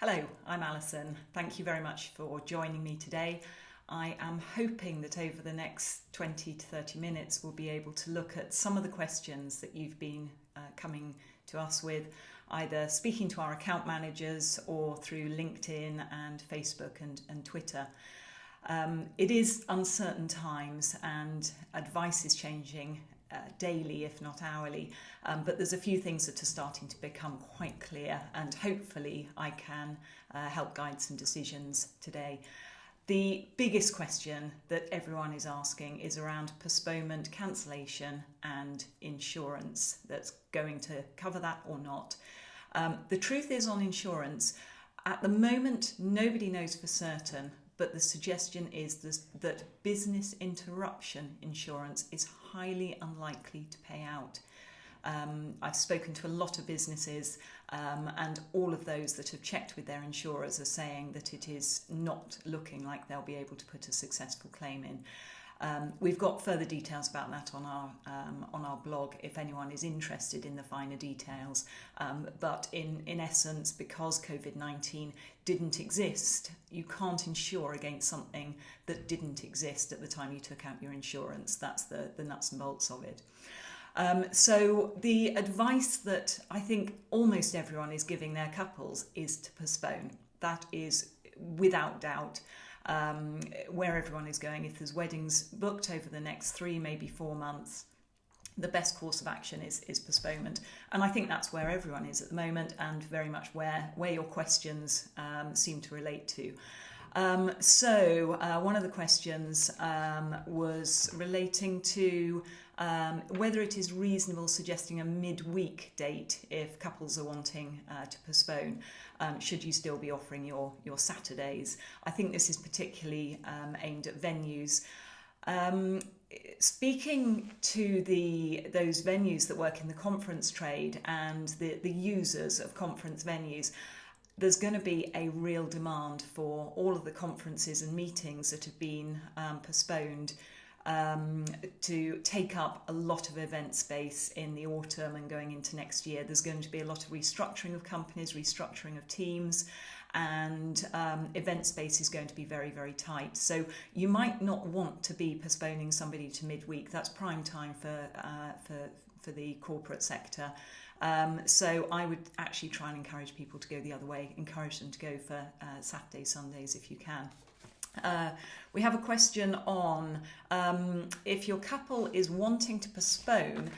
Hello, I'm Alison. Thank you very much for joining me today. I am hoping that over the next 20 to 30 minutes we'll be able to look at some of the questions that you've been coming to us with, either speaking to our account managers or through LinkedIn and Facebook and Twitter. It is uncertain times and advice is changing daily, if not hourly, but there's a few things that are starting to become quite clear, and hopefully I can help guide some decisions today. The biggest question that everyone is asking is around postponement, cancellation and insurance that's going to cover that or not. The truth is, on insurance, at the moment nobody knows for certain, but the suggestion is that business interruption insurance is highly unlikely to pay out. I've spoken to a lot of businesses and all of those that have checked with their insurers are saying that it is not looking like they'll be able to put a successful claim in. We've got further details about that on our blog if anyone is interested in the finer details. But in essence, because COVID-19 didn't exist, you can't insure against something that didn't exist at the time you took out your insurance. That's the nuts and bolts of it. So the advice that I think almost everyone is giving their couples is to postpone. That is without doubt where everyone is going. If there's weddings booked over the next 3, maybe 4 months, the best course of action is postponement. And I think that's where everyone is at the moment, and very much where your questions seem to relate to. So one of the questions was relating to whether it is reasonable suggesting a midweek date if couples are wanting to postpone. Should you still be offering your Saturdays? I think this is particularly aimed at venues. Speaking to those venues that work in the conference trade and the users of conference venues, there's going to be a real demand for all of the conferences and meetings that have been postponed to take up a lot of event space in the autumn and going into next year. There's going to be a lot of restructuring of companies, restructuring of teams, and event space is going to be very, very tight. So you might not want to be postponing somebody to midweek. That's prime time for the corporate sector. So I would actually try and encourage people to go the other way, encourage them to go for Saturdays, Sundays if you can. We have a question on if your couple is wanting to postpone,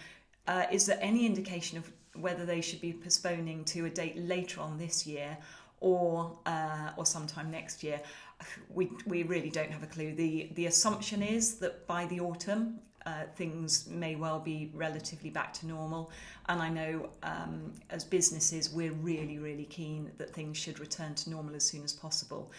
is there any indication of whether they should be postponing to a date later on this year or sometime next year? We really don't have a clue. The assumption is that by the autumn things may well be relatively back to normal, and I know as businesses we're really keen that things should return to normal as soon as possible.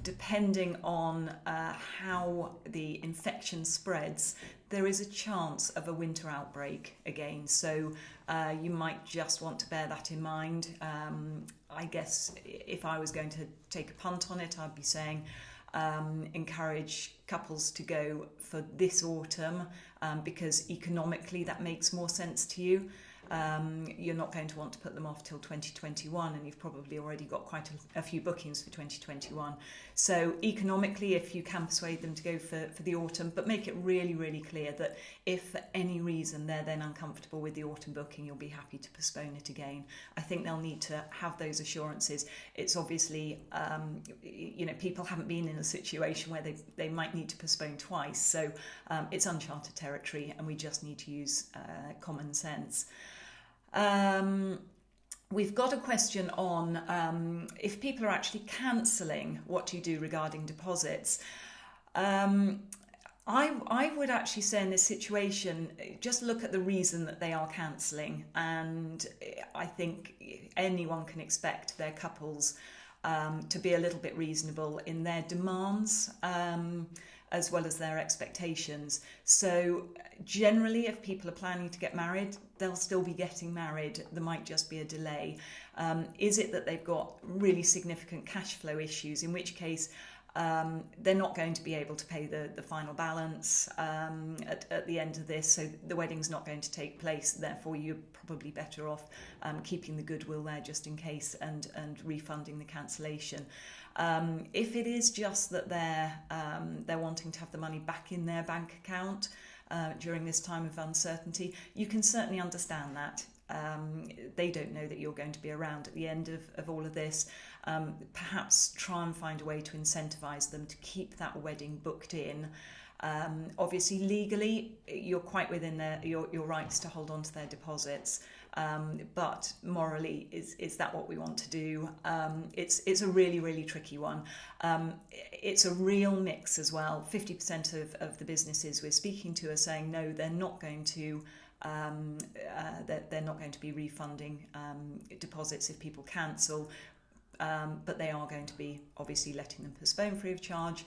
Depending on how the infection spreads, there is a chance of a winter outbreak again, so you might just want to bear that in mind. I guess if I was going to take a punt on it, I'd be saying encourage couples to go for this autumn because economically that makes more sense to you. You're not going to want to put them off till 2021, and you've probably already got quite a few bookings for 2021. So economically, if you can persuade them to go for the autumn, but make it really clear that if for any reason they're then uncomfortable with the autumn booking, you'll be happy to postpone it again. I think they'll need to have those assurances. It's obviously, people haven't been in a situation where they might need to postpone twice. So it's uncharted territory, and we just need to use common sense. We've got a question on if people are actually cancelling, what do you do regarding deposits? I would actually say in this situation, just look at the reason that they are cancelling, and I think anyone can expect their couples to be a little bit reasonable in their demands as well as their expectations. So generally, if people are planning to get married, they'll still be getting married. There might just be a delay. Is it that they've got really significant cash flow issues, in which case they're not going to be able to pay the final balance at the end of this, so the wedding's not going to take place. Therefore, you're probably better off keeping the goodwill there just in case and refunding the cancellation. If it is just that they're wanting to have the money back in their bank account during this time of uncertainty, you can certainly understand that. They don't know that you're going to be around at the end of all of this. Perhaps try and find a way to incentivise them to keep that wedding booked in. Obviously, legally, you're quite within your rights to hold on to their deposits. But morally, is that what we want to do? It's a really, really tricky one. It's a real mix as well. 50% of the businesses we're speaking to are saying no, they're not going to. They're not going to be refunding deposits if people cancel, but they are going to be obviously letting them postpone free of charge.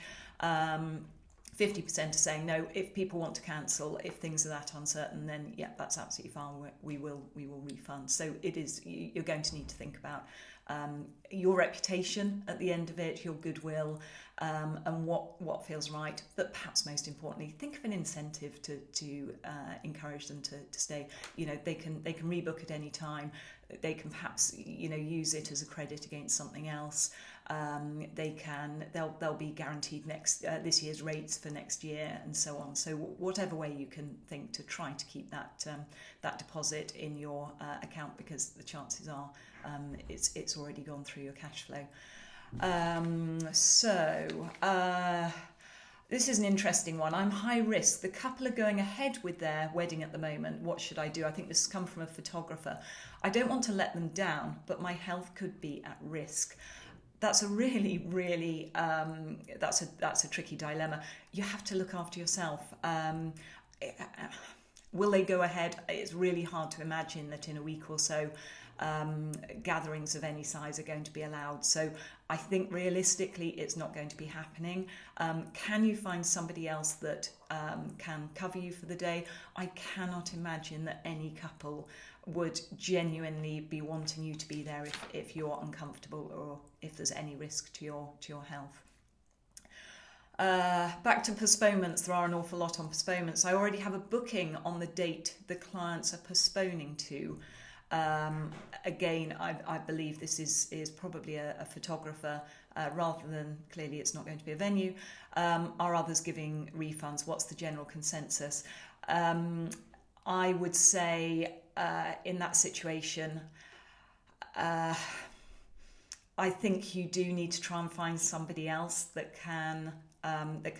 50% are saying no, if people want to cancel, if things are that uncertain, then yeah, that's absolutely fine, we will refund. So it is, you're going to need to think about your reputation at the end of it, your goodwill, and what feels right. But perhaps most importantly, think of an incentive to encourage them to stay. You know, they can rebook at any time. They can perhaps, you know, use it as a credit against something else. They'll be guaranteed this year's rates for next year and so on. So whatever way you can think to try to keep that deposit in your account, because the chances are it's already gone through your cash flow. This is an interesting one. I'm high risk. The couple are going ahead with their wedding at the moment. What should I do? I think this has come from a photographer. I don't want to let them down, but my health could be at risk. That's a really, really, that's a tricky dilemma. You have to look after yourself. Will they go ahead? It's really hard to imagine that in a week or so, gatherings of any size are going to be allowed. So I think realistically it's not going to be happening. Can you find somebody else that can cover you for the day? I cannot imagine that any couple would genuinely be wanting you to be there if you're uncomfortable or if there's any risk to your health. Back to postponements. There are an awful lot on postponements. I already have a booking on the date the clients are postponing to. Again, I believe this is probably a photographer rather than, clearly it's not going to be a venue. Are others giving refunds? What's the general consensus? I would say in that situation, I think you do need to try and find somebody else that can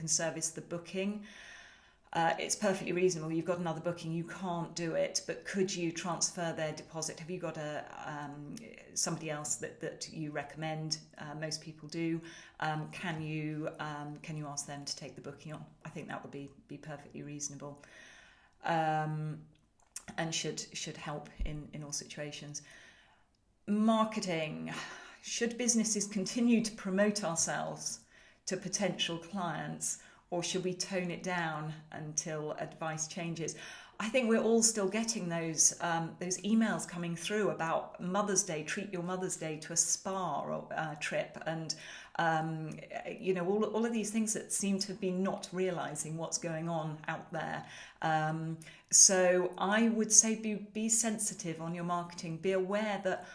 service the booking. It's perfectly reasonable. You've got another booking, you can't do it, but could you transfer their deposit? Have you got somebody else that you recommend? Most people do. Can you ask them to take the booking on? I think that would be perfectly reasonable, and should help in all situations. Marketing. Should businesses continue to promote ourselves to potential clients, or should we tone it down until advice changes? I think we're all still getting those emails coming through about Mother's Day. Treat your Mother's Day to a spa trip, and all of these things that seem to be not realising what's going on out there. So I would say be sensitive on your marketing. Be aware that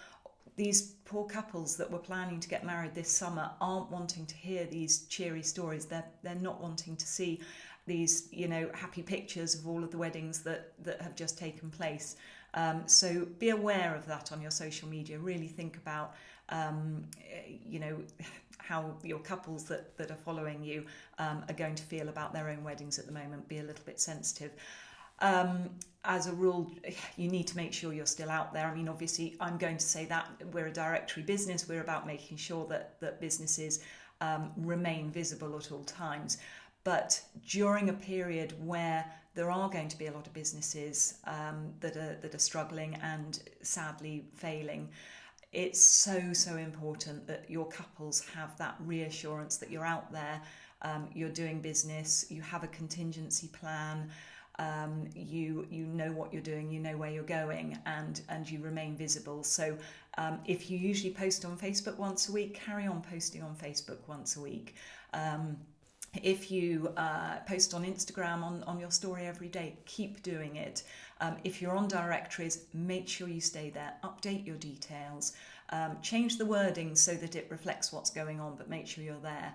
these poor couples that were planning to get married this summer aren't wanting to hear these cheery stories. They're not wanting to see these, happy pictures of all of the weddings that have just taken place. So be aware of that on your social media. Really think about, how your couples that are following you are going to feel about their own weddings at the moment. Be a little bit sensitive. As a rule, you need to make sure you're still out there. I mean, obviously, I'm going to say that we're a directory business. We're about making sure that businesses remain visible at all times. But during a period where there are going to be a lot of businesses that are struggling and sadly failing, it's so important that your couples have that reassurance that you're out there, you're doing business, you have a contingency plan. you know what you're doing, you know where you're going, and you remain visible. So if you usually post on Facebook once a week, carry on posting on Facebook once a week. If you post on Instagram on your story every day, keep doing it. If you're on directories, make sure you stay there. Update your details. Change the wording so that it reflects what's going on, but make sure you're there.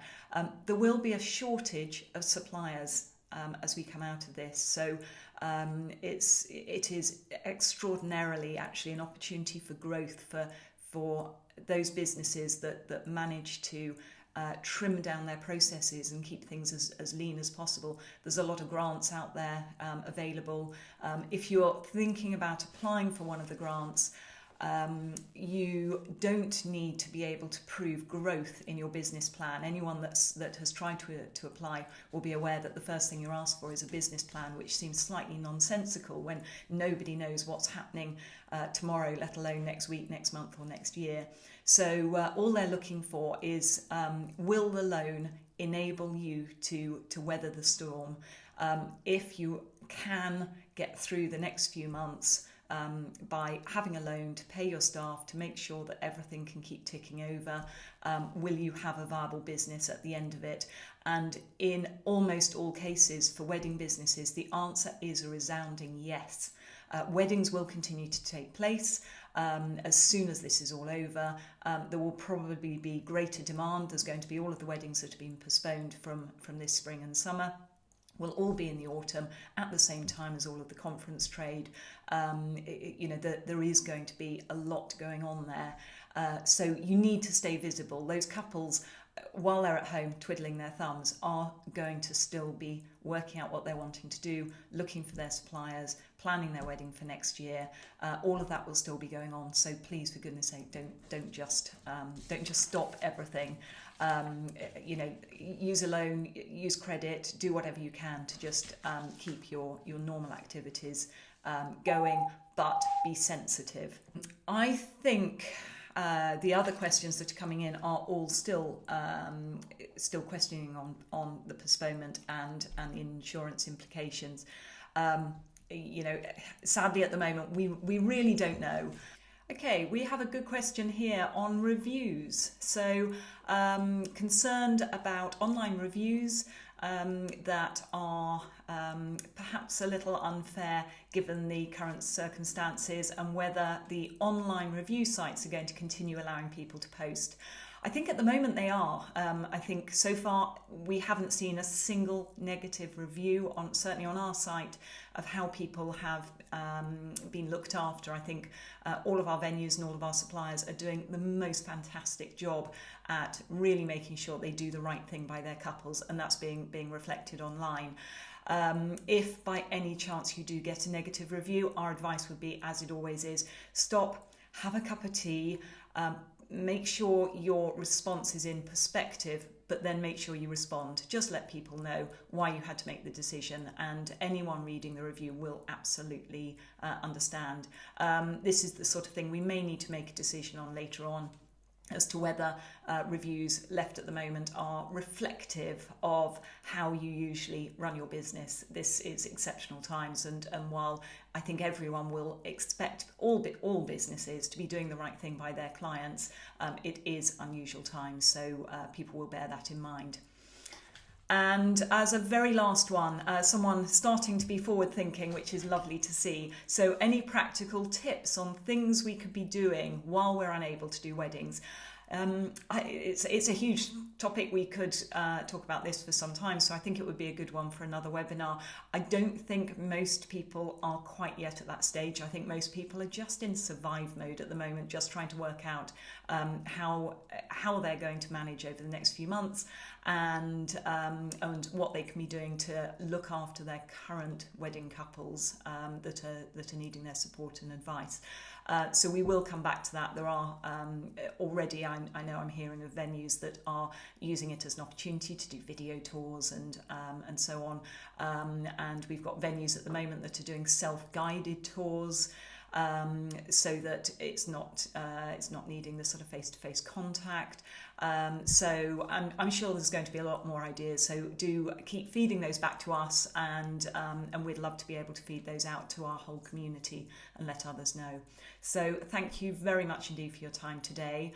There will be a shortage of suppliers as we come out of this. So it is extraordinarily actually an opportunity for growth for those businesses that manage to trim down their processes and keep things as lean as possible. There's a lot of grants out there available. If you're thinking about applying for one of the grants, you don't need to be able to prove growth in your business plan. Anyone that has tried to apply will be aware that the first thing you're asked for is a business plan, which seems slightly nonsensical when nobody knows what's happening tomorrow, let alone next week, next month or next year. So all they're looking for is, will the loan enable you to weather the storm? If you can get through the next few months by having a loan to pay your staff, to make sure that everything can keep ticking over, will you have a viable business at the end of it? And in almost all cases for wedding businesses, the answer is a resounding yes. Weddings will continue to take place. As soon as this is all over, there will probably be greater demand. There's going to be all of the weddings that have been postponed from this spring and summer will all be in the autumn at the same time as all of the conference trade. There is going to be a lot going on there. So you need to stay visible. Those couples, while they're at home twiddling their thumbs, are going to still be working out what they're wanting to do, looking for their suppliers, planning their wedding for next year. All of that will still be going on. So please, for goodness sake, don't just stop everything. Use a loan, use credit, do whatever you can to just keep your normal activities going, but be sensitive. I think the other questions that are coming in are all still questioning on the postponement and insurance implications. Sadly at the moment we really don't know. Okay, we have a good question here on reviews. So concerned about online reviews that are perhaps a little unfair given the current circumstances, and whether the online review sites are going to continue allowing people to post. I think at the moment they are. I think so far we haven't seen a single negative review, certainly on our site, of how people have been looked after. I think all of our venues and all of our suppliers are doing the most fantastic job at really making sure they do the right thing by their couples, and that's being reflected online. If by any chance you do get a negative review, our advice would be, as it always is, stop, have a cup of tea, make sure your response is in perspective, but then make sure you respond. Just let people know why you had to make the decision, and anyone reading the review will absolutely understand. This is the sort of thing we may need to make a decision on later on, as to whether reviews left at the moment are reflective of how you usually run your business. This is exceptional times, and while I think everyone will expect all businesses to be doing the right thing by their clients, it is unusual times, so people will bear that in mind. And as a very last one, someone starting to be forward thinking, which is lovely to see. So any practical tips on things we could be doing while we're unable to do weddings? It's a huge topic. We could talk about this for some time, so I think it would be a good one for another webinar. I don't think most people are quite yet at that stage. I think most people are just in survive mode at the moment, just trying to work out how they're going to manage over the next few months, and what they can be doing to look after their current wedding couples that are needing their support and advice. So we will come back to that. There are already, I know I'm hearing of venues that are using it as an opportunity to do video tours and so on. And we've got venues at the moment that are doing self-guided tours. so that it's not needing the sort of face-to-face contact. So I'm sure there's going to be a lot more ideas. So do keep feeding those back to us, and we'd love to be able to feed those out to our whole community and let others know. So thank you very much indeed for your time today.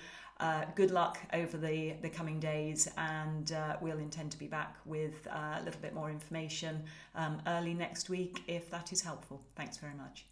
Good luck over the coming days, and we'll intend to be back with a little bit more information early next week if that is helpful. Thanks very much.